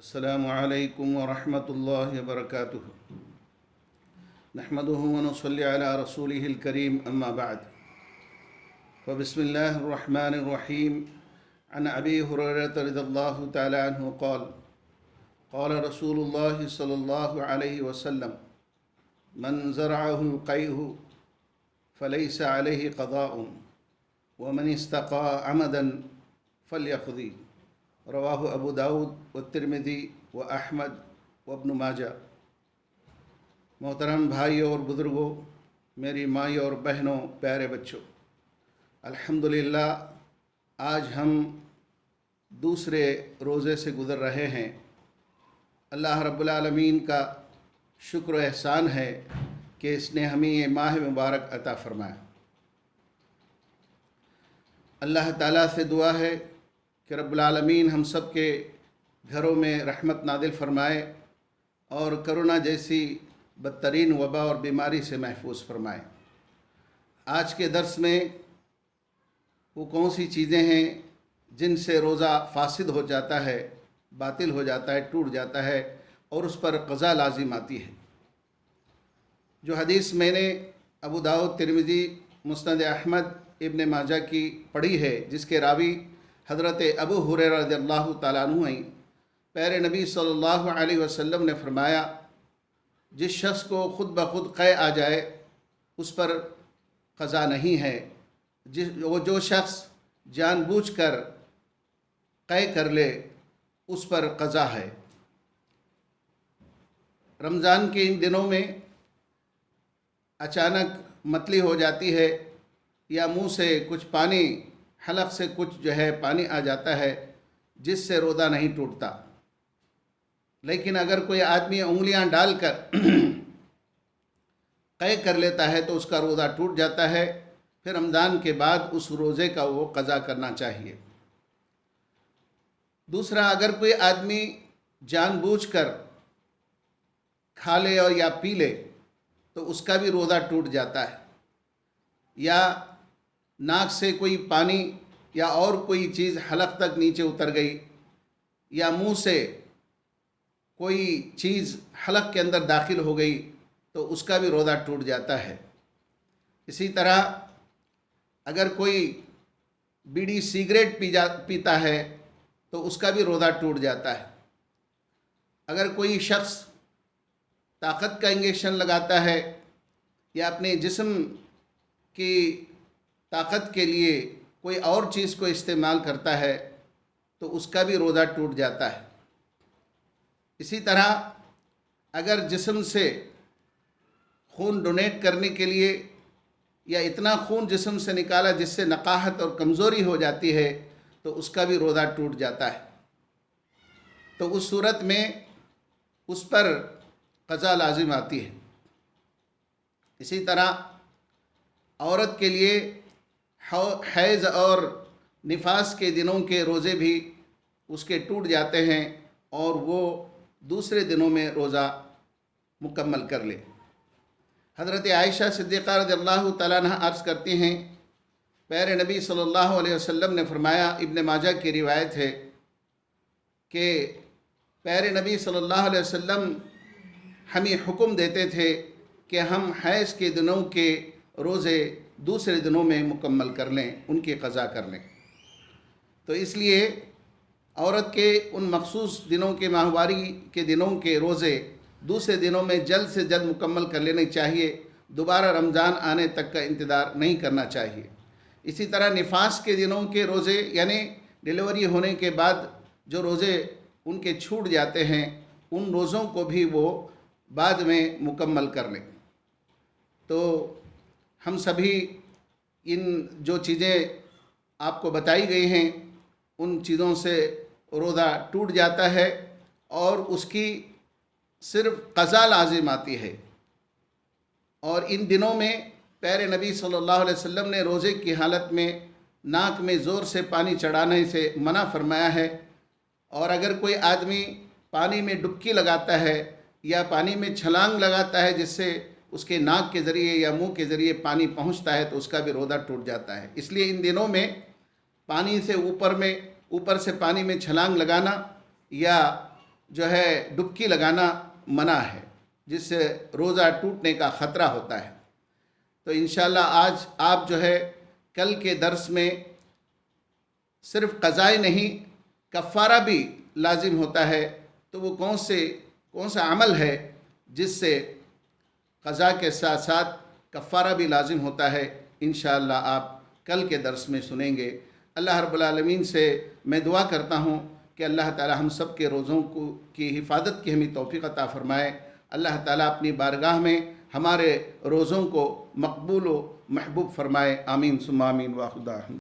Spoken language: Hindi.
अस्सलामु अलैकुम वरहमतुल्लाहि वबरकातुहु। नहमदुहु व नुसल्ली अला रसूलिहिल करीम, अम्मा बाद। बिस्मिल्लाहिर रहमानिर रहीम। अन अबी हुरैरह रज़ियल्लाहु तआला अन्हु क़ाल क़ाल रसूलुल्लाहि सल्लल्लाहु अलैहि वसल्लम मन ज़रअहुल क़ैहु फ़लैसा अलैहि क़ज़ाउन व मन इस्तक़ा अमदन फ़लयक़ज़ी। रवाहु अबू दाऊद व तिरमिज़ी व अहमद व इब्न माजा। मोहतरम भाइयों और बुज़ुर्गों, मेरी माइयों और बहनों, प्यारे बच्चों, अल्हम्दुलिल्लाह आज हम दूसरे रोज़े से गुज़र रहे हैं। अल्लाह रब्बुल आलमीन का शुक्र एहसान है कि इसने हमें ये माह मुबारक अता फ़रमाया। अल्लाह ताला से दुआ है कि रब्बुल आलमीन हम सब के घरों में रहमत नादिल फ़रमाए और कोरोना जैसी बदतरीन वबा और बीमारी से महफूज फ़रमाए। आज के दर्स में वो कौन सी चीज़ें हैं जिनसे रोज़ा फासिद हो जाता है, बातिल हो जाता है, टूट जाता है और उस पर क़ज़ा लाजिम आती है। जो हदीस मैंने अबू दाऊद, तिरमिज़ी, मुस्नद अहमद, इब्न माजा की पढ़ी है, जिसके रावी हज़रत अबू हुरैरा रज़ियल्लाहु तआला अन्हु हैं, प्यारे नबी सल्लल्लाहु अलैहि वसल्लम ने फरमाया, जिस शख्स को ख़ुद ब खुद क़ै आ जाए उस पर क़ज़ा नहीं है। जो शख्स जानबूझकर क़ै कर ले उस पर क़ज़ा है। रमज़ान के इन दिनों में अचानक मतली हो जाती है या मुंह से कुछ पानी, हलक से कुछ पानी आ जाता है, जिससे रोज़ा नहीं टूटता। लेकिन अगर कोई आदमी उंगलियां डालकर क़ै कर लेता है तो उसका रोज़ा टूट जाता है। फिर रमज़ान के बाद उस रोज़े का वो क़ज़ा करना चाहिए। दूसरा, अगर कोई आदमी जानबूझकर खा ले और या पी ले तो उसका भी रोज़ा टूट जाता है। या नाक से कोई पानी या और कोई चीज़ हलक तक नीचे उतर गई या मुंह से कोई चीज़ हलक के अंदर दाखिल हो गई तो उसका भी रोज़ा टूट जाता है। इसी तरह अगर कोई बीड़ी सिगरेट पीता है तो उसका भी रोज़ा टूट जाता है। अगर कोई शख्स ताकत का इंजेक्शन लगाता है या अपने जिस्म की ताकत के लिए कोई और चीज़ को इस्तेमाल करता है तो उसका भी रोज़ा टूट जाता है। इसी तरह अगर जिस्म से खून डोनेट करने के लिए या इतना खून जिस्म से निकाला जिससे नकाहत और कमज़ोरी हो जाती है तो उसका भी रोज़ा टूट जाता है। तो उस सूरत में उस पर क़ज़ा लाजिम आती है। इसी तरह औरत के लिए हैज़ और निफास के दिनों के रोज़े भी उसके टूट जाते हैं और वो दूसरे दिनों में रोज़ा मुकम्मल कर ले। हज़रत आयशा सिद्दीक़ा रज़ियल्लाहु तआला अन्हा अर्ज़ करती हैं, प्यारे नबी सल्लल्लाहु अलैहि वसल्लम ने फरमाया, इब्न माजा की रिवायत है कि प्यारे नबी सल्लल्लाहु अलैहि वसल्लम हमें हुक्म देते थे कि हम हैज़ के दिनों के रोज़े दूसरे दिनों में मुकम्मल कर लें, उनकी क़ज़ा कर लें। तो इसलिए औरत के उन मखसूस दिनों के, माहवारी के दिनों के रोज़े दूसरे दिनों में जल्द से जल्द मुकम्मल कर लेने चाहिए। दोबारा रमज़ान आने तक का इंतज़ार नहीं करना चाहिए। इसी तरह निफास के दिनों के रोज़े, यानी डिलीवरी होने के बाद जो रोज़े उनके छूट जाते हैं, उन रोज़ों को भी वो बाद में मुकम्मल कर लें। तो हम सभी इन जो चीज़ें आपको बताई गई हैं उन चीज़ों से रोज़ा टूट जाता है और उसकी सिर्फ़ क़ज़ा लाजिम आती है। और इन दिनों में प्यारे नबी सल्लल्लाहु अलैहि वसल्लम ने रोज़े की हालत में नाक में ज़ोर से पानी चढ़ाने से मना फरमाया है। और अगर कोई आदमी पानी में डुबकी लगाता है या पानी में छलांग लगाता है जिससे उसके नाक के ज़रिए या मुंह के ज़रिए पानी पहुंचता है तो उसका भी रोज़ा टूट जाता है। इसलिए इन दिनों में पानी से ऊपर से पानी में छलांग लगाना या जो है डुबकी लगाना मना है, जिससे रोज़ा टूटने का ख़तरा होता है। तो इंशाअल्लाह आज आप जो है कल के दर्स में सिर्फ क़ज़ाई नहीं, कफ़ारा भी लाजिम होता है। तो वो कौन सा अमल है जिससे क़ज़ा के साथ साथ कफ़ारा भी लाजिम होता है, इंशाअल्लाह आप कल के दर्स में सुनेंगे। अल्लाह रब्बुल आलमीन से मैं दुआ करता हूँ कि अल्लाह ताला हम सब के रोज़ों की हिफाजत की हमें तौफ़ीक़ अता फ़रमाए। अल्लाह ताला अपनी बारगाह में हमारे रोज़ों को मकबूल व महबूब फ़रमाए। आमीन सुम्मा आमीन व खुदा।